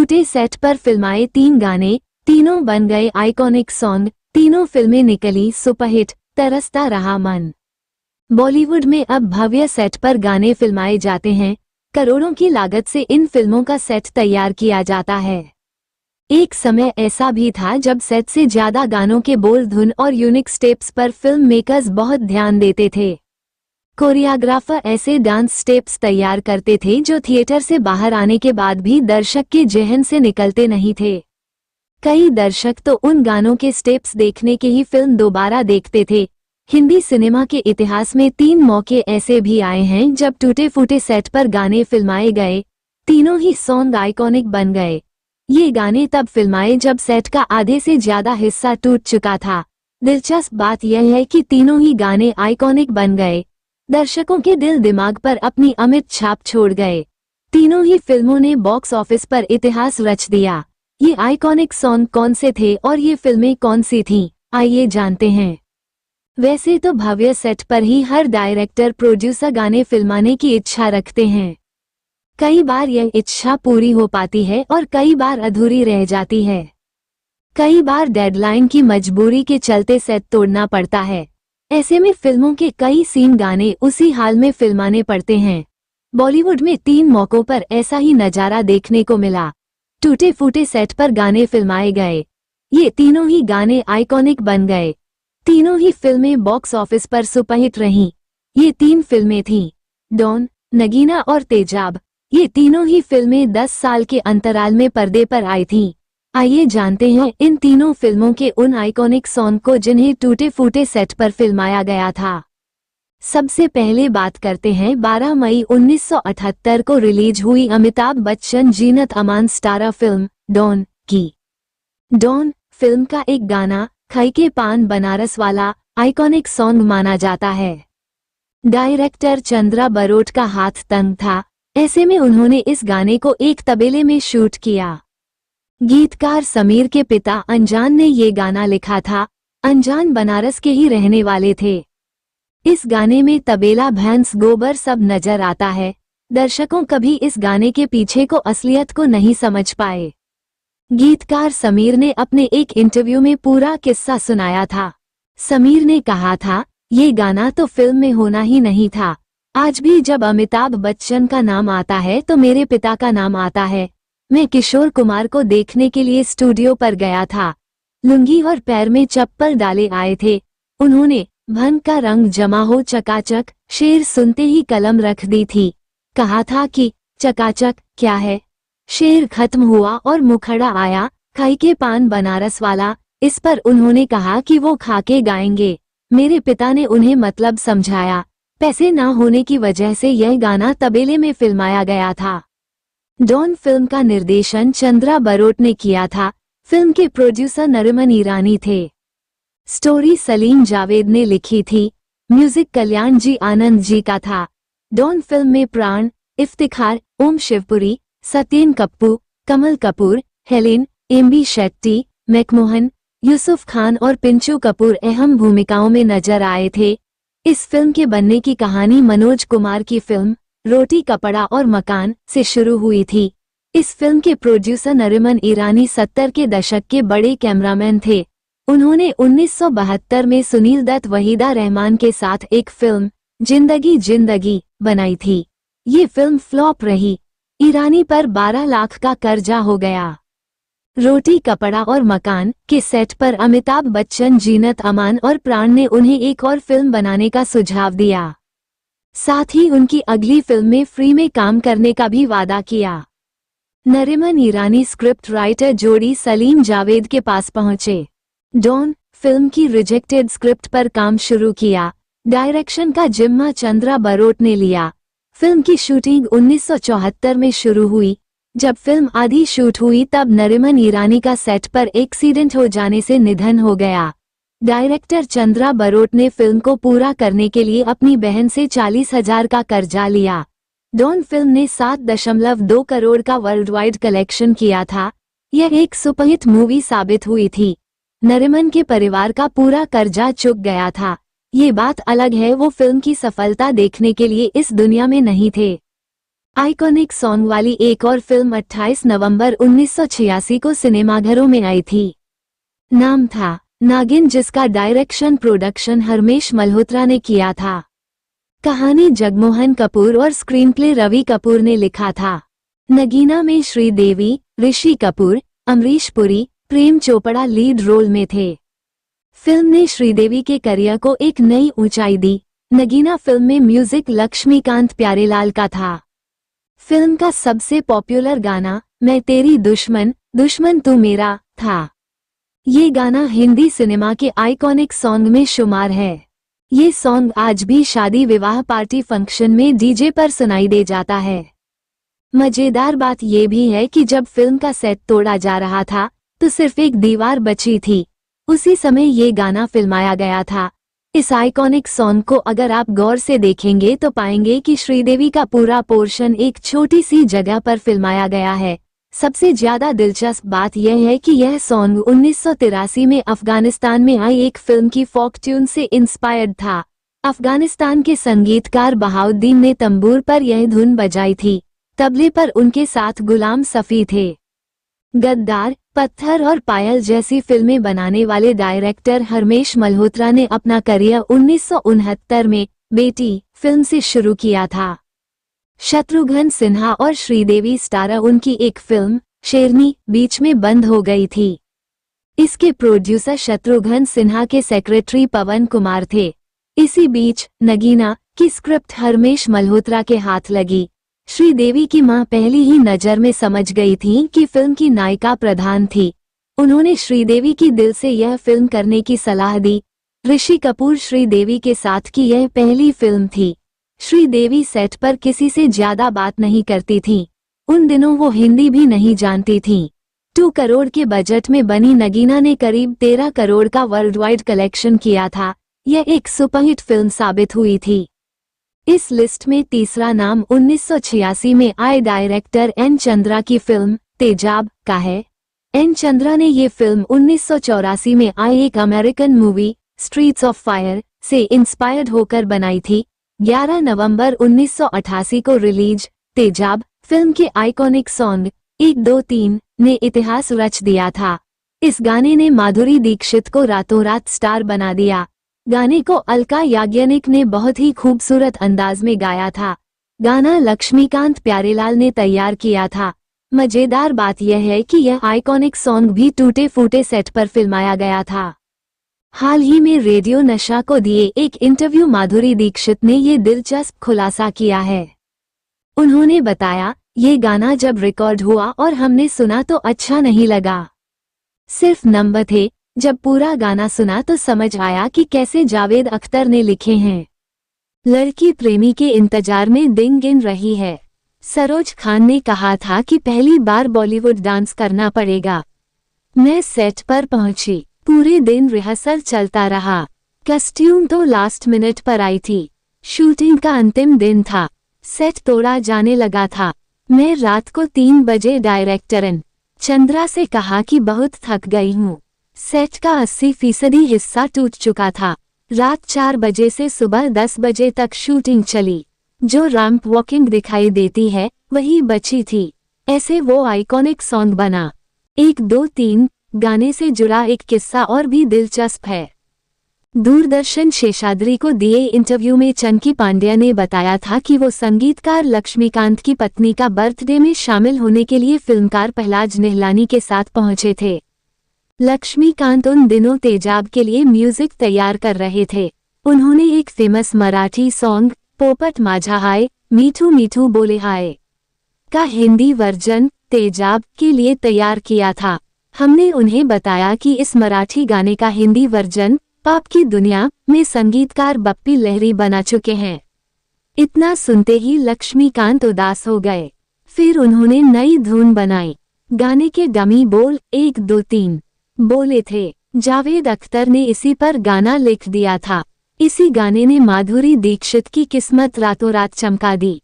टूटे सेट पर फिल्माए 3 गाने, तीनों बन गए आइकॉनिक सॉन्ग, तीनों फिल्में निकली सुपरहिट, तरसता रहा मन। बॉलीवुड में अब भव्य सेट पर गाने फिल्माए जाते हैं। करोड़ों की लागत से इन फिल्मों का सेट तैयार किया जाता है। एक समय ऐसा भी था जब सेट से ज्यादा गानों के बोल, धुन और यूनिक स्टेप्स पर फिल्म मेकर्स बहुत ध्यान देते थे। कोरियोग्राफर ऐसे डांस स्टेप्स तैयार करते थे जो थिएटर से बाहर आने के बाद भी दर्शक के जेहन से निकलते नहीं थे। कई दर्शक तो उन गानों के स्टेप्स देखने के ही फिल्म दोबारा देखते थे। हिंदी सिनेमा के इतिहास में 3 मौके ऐसे भी आए हैं जब टूटे फूटे सेट पर गाने फिल्माए गए, तीनों ही सॉन्ग आइकॉनिक बन गए। ये गाने तब फिल्माए जब सेट का आधे से ज्यादा हिस्सा टूट चुका था। दिलचस्प बात यह है कि तीनों ही गाने आइकॉनिक बन गए, दर्शकों के दिल दिमाग पर अपनी अमिट छाप छोड़ गए। तीनों ही फिल्मों ने बॉक्स ऑफिस पर इतिहास रच दिया। ये आइकॉनिक सॉन्ग कौन से थे और ये फिल्में कौन सी थीं, आइए जानते हैं। वैसे तो भव्य सेट पर ही हर डायरेक्टर प्रोड्यूसर गाने फिल्माने की इच्छा रखते हैं। कई बार यह इच्छा पूरी हो पाती है और कई बार अधूरी रह जाती है। कई बार डेडलाइन की मजबूरी के चलते सेट तोड़ना पड़ता है। ऐसे में फिल्मों के कई सीन गाने उसी हाल में फिल्माने पड़ते हैं। बॉलीवुड में 3 मौकों पर ऐसा ही नजारा देखने को मिला। टूटे फूटे सेट पर गाने फिल्माए गए, ये तीनों ही गाने आइकॉनिक बन गए। तीनों ही फिल्में बॉक्स ऑफिस पर सुपरहिट रहीं। ये 3 फिल्में थीं डॉन, नगीना और तेजाब। ये तीनों ही फिल्में 10 साल के अंतराल में पर्दे पर आई थीं। आइए जानते हैं इन तीनों फिल्मों के उन आइकॉनिक सॉन्ग को जिन्हें टूटे फूटे सेट पर फिल्माया गया था। सबसे पहले बात करते हैं 12 मई 1978 को रिलीज हुई Amitabh Bachchan Zeenat Aman starrer film don की। डॉन फिल्म का एक गाना खाई के पान बनारस वाला आइकॉनिक सॉन्ग माना जाता है। डायरेक्टर चंद्रा बरोट का हाथ तंग था, ऐसे में उन्होंने इस गाने को एक तबेले में शूट किया। गीतकार समीर के पिता अनजान ने ये गाना लिखा था। अनजान बनारस के ही रहने वाले थे। इस गाने में तबेला, भैंस, गोबर सब नजर आता है। दर्शकों कभी इस गाने के पीछे को असलियत को नहीं समझ पाए। गीतकार समीर ने अपने एक इंटरव्यू में पूरा किस्सा सुनाया था। समीर ने कहा था, ये गाना तो फिल्म में होना ही नहीं था। आज भी जब अमिताभ बच्चन का नाम आता है तो मेरे पिता का नाम आता है। मैं किशोर कुमार को देखने के लिए स्टूडियो पर गया था। लुंगी और पैर में चप्पल डाले आए थे। उन्होंने भन का रंग जमा हो चकाचक शेर सुनते ही कलम रख दी थी। कहा था कि चकाचक क्या है। शेर खत्म हुआ और मुखड़ा आया, खाई के पान बनारस वाला। इस पर उन्होंने कहा कि वो खा के गाएंगे। मेरे पिता ने उन्हें मतलब समझाया। पैसे ना होने की वजह से यह गाना तबेले में फिल्माया गया था। डॉन फिल्म का निर्देशन चंद्रा बरोट ने किया था। फिल्म के प्रोड्यूसर नरिमन ईरानी थे। स्टोरी सलीम जावेद ने लिखी थी। म्यूजिक कल्याण जी आनंद जी का था। डॉन फिल्म में प्राण, इफ्तिखार, ओम शिवपुरी, सत्येन कप्पू, कमल कपूर, हेलेन, एमबी शेट्टी, मैकमोहन, यूसुफ खान और पिंचू कपूर अहम भूमिकाओं में नजर आए थे। इस फिल्म के बनने की कहानी मनोज कुमार की फिल्म रोटी कपड़ा और मकान से शुरू हुई थी। इस फिल्म के प्रोड्यूसर नरिमन ईरानी 70 के दशक के बड़े कैमरामैन थे। उन्होंने 1972 में सुनील दत्त, वहीदा रहमान के साथ एक फिल्म जिंदगी जिंदगी बनाई थी। ये फिल्म फ्लॉप रही। ईरानी पर 12 लाख का कर्जा हो गया। रोटी कपड़ा और मकान के सेट पर अमिताभ बच्चन, जीनत अमान और प्राण ने उन्हें एक और फिल्म बनाने का सुझाव दिया। साथ ही उनकी अगली फिल्म में फ्री में काम करने का भी वादा किया। नरिमन ईरानी स्क्रिप्ट राइटर जोड़ी सलीम जावेद के पास पहुंचे। डॉन फिल्म की रिजेक्टेड स्क्रिप्ट पर काम शुरू किया। डायरेक्शन का जिम्मा चंद्रा बरोट ने लिया। फिल्म की शूटिंग 1974 में शुरू हुई। जब फिल्म आधी शूट हुई तब नरिमन ईरानी का सेट पर एक्सीडेंट हो जाने से निधन हो गया। डायरेक्टर चंद्रा बरोट ने फिल्म को पूरा करने के लिए अपनी बहन से 40,000 का कर्जा लिया। डॉन फिल्म ने 7.2 करोड़ का वर्ल्ड वाइड कलेक्शन किया था। यह एक सुपरहिट मूवी साबित हुई थी। नरिमन के परिवार का पूरा कर्जा चुक गया था। ये बात अलग है वो फिल्म की सफलता देखने के लिए इस दुनिया में नहीं थे। आइकॉनिक सॉन्ग वाली एक और फिल्म 28 नवंबर 1986 को सिनेमाघरों में आई थी। नाम था नागिन, जिसका डायरेक्शन प्रोडक्शन हरमेश मल्होत्रा ने किया था। कहानी जगमोहन कपूर और स्क्रीनप्ले रवि कपूर ने लिखा था। नगीना में श्रीदेवी, ऋषि कपूर, अमरीश पुरी, प्रेम चोपड़ा लीड रोल में थे। फिल्म ने श्रीदेवी के करियर को एक नई ऊंचाई दी। नगीना फिल्म में म्यूजिक लक्ष्मीकांत प्यारेलाल का था। फिल्म का सबसे पॉपुलर गाना मैं तेरी दुश्मन, दुश्मन तू मेरा था। ये गाना हिंदी सिनेमा के आइकॉनिक सॉन्ग में शुमार है। ये सॉन्ग आज भी शादी विवाह पार्टी फंक्शन में डीजे पर सुनाई दे जाता है। मजेदार बात यह भी है कि जब फिल्म का सेट तोड़ा जा रहा था तो सिर्फ एक दीवार बची थी। उसी समय ये गाना फिल्माया गया था। इस आइकॉनिक सॉन्ग को अगर आप गौर से देखेंगे तो पाएंगे कि श्रीदेवी का पूरा पोर्शन एक छोटी सी जगह पर फिल्माया गया है। सबसे ज्यादा दिलचस्प बात यह है कि यह सॉन्ग 1983 में अफगानिस्तान में आई एक फिल्म की फोक ट्यून से इंस्पायर्ड था। अफगानिस्तान के संगीतकार बहाउद्दीन ने तंबूर पर यह धुन बजाई थी। तबले पर उनके साथ गुलाम सफी थे। गद्दार, पत्थर और पायल जैसी फिल्में बनाने वाले डायरेक्टर हरमेश मल्होत्रा ने अपना करियर 1969 में बेटी फिल्म से शुरू किया था। शत्रुघ्न सिन्हा और श्रीदेवी स्टारर उनकी एक फिल्म शेरनी बीच में बंद हो गई थी। इसके प्रोड्यूसर शत्रुघ्न सिन्हा के सेक्रेटरी पवन कुमार थे। इसी बीच नगीना की स्क्रिप्ट हरमेश मल्होत्रा के हाथ लगी। श्रीदेवी की मां पहली ही नजर में समझ गई थी कि फिल्म की नायिका प्रधान थी। उन्होंने श्रीदेवी की दिल से यह फिल्म करने की सलाह दी। ऋषि कपूर श्रीदेवी के साथ की यह पहली फिल्म थी। श्रीदेवी सेट पर किसी से ज्यादा बात नहीं करती थी। उन दिनों वो हिंदी भी नहीं जानती थीं। 2 करोड़ के बजट में बनी नगीना ने करीब 13 करोड़ का वर्ल्ड वाइड कलेक्शन किया था। यह एक सुपरहिट फिल्म साबित हुई थी। इस लिस्ट में तीसरा नाम 1986 में आए डायरेक्टर एन चंद्रा की फिल्म तेजाब का है। एन चंद्रा ने ये फिल्म 1984 में आई एक American movie streets of fire से इंस्पायर्ड होकर बनाई थी। 11 नवंबर 1988 को रिलीज तेजाब फिल्म के आइकॉनिक सॉन्ग 1 2 3 ने इतिहास रच दिया था। इस गाने ने माधुरी दीक्षित को रातों रात स्टार बना दिया। गाने को अलका याग्निक ने बहुत ही खूबसूरत अंदाज में गाया था। गाना लक्ष्मीकांत प्यारेलाल ने तैयार किया था। मजेदार बात यह है कि यह आइकॉनिक सॉन्ग भी टूटे फूटे सेट पर फिल्माया गया था। हाल ही में रेडियो नशा को दिए एक इंटरव्यू माधुरी दीक्षित ने ये दिलचस्प खुलासा किया है। उन्होंने बताया, ये गाना जब रिकॉर्ड हुआ और हमने सुना तो अच्छा नहीं लगा। सिर्फ नंबर थे। जब पूरा गाना सुना तो समझ आया कि कैसे जावेद अख्तर ने लिखे हैं। लड़की प्रेमी के इंतजार में दिन गिन रही है। सरोज खान ने कहा था कि पहली बार बॉलीवुड डांस करना पड़ेगा। मैं सेट पर पहुंची। पूरे दिन रिहर्सल चलता रहा। कस्ट्यूम तो लास्ट मिनट पर आई थी। शूटिंग का अंतिम दिन था। सेट तोड़ा जाने लगा था। मैं रात को 3 बजे डायरेक्टर एन चंद्रा से कहा कि बहुत थक गई हूँ। सेट का 80% हिस्सा टूट चुका था। रात 4 बजे से सुबह 10 बजे तक शूटिंग चली। जो रैंप वॉकिंग दिखाई देती है वही बची थी। ऐसे वो आइकॉनिक सॉन्ग बना। 1 2 3 गाने से जुड़ा एक किस्सा और भी दिलचस्प है। दूरदर्शन शेषाद्री को दिए इंटरव्यू में चंकी पांड्या ने बताया था कि वो संगीतकार लक्ष्मीकांत की पत्नी का बर्थडे में शामिल होने के लिए फिल्मकार प्रहलाद निहलानी के साथ पहुंचे थे। लक्ष्मीकांत उन दिनों तेजाब के लिए म्यूजिक तैयार कर रहे थे। उन्होंने एक फेमस मराठी सॉन्ग पोपट माझा हाय मीठू मीठू बोले हाय का हिंदी वर्जन तेजाब के लिए तैयार किया था। हमने उन्हें बताया कि इस मराठी गाने का हिंदी वर्जन पाप की दुनिया में संगीतकार बप्पी लहरी बना चुके हैं। इतना सुनते ही लक्ष्मीकांत उदास हो गए। फिर उन्होंने नई धुन बनाई। गाने के डमी बोल 1 2 3 बोले थे। जावेद अख्तर ने इसी पर गाना लिख दिया था। इसी गाने ने माधुरी दीक्षित की किस्मत रातों रात चमका दी।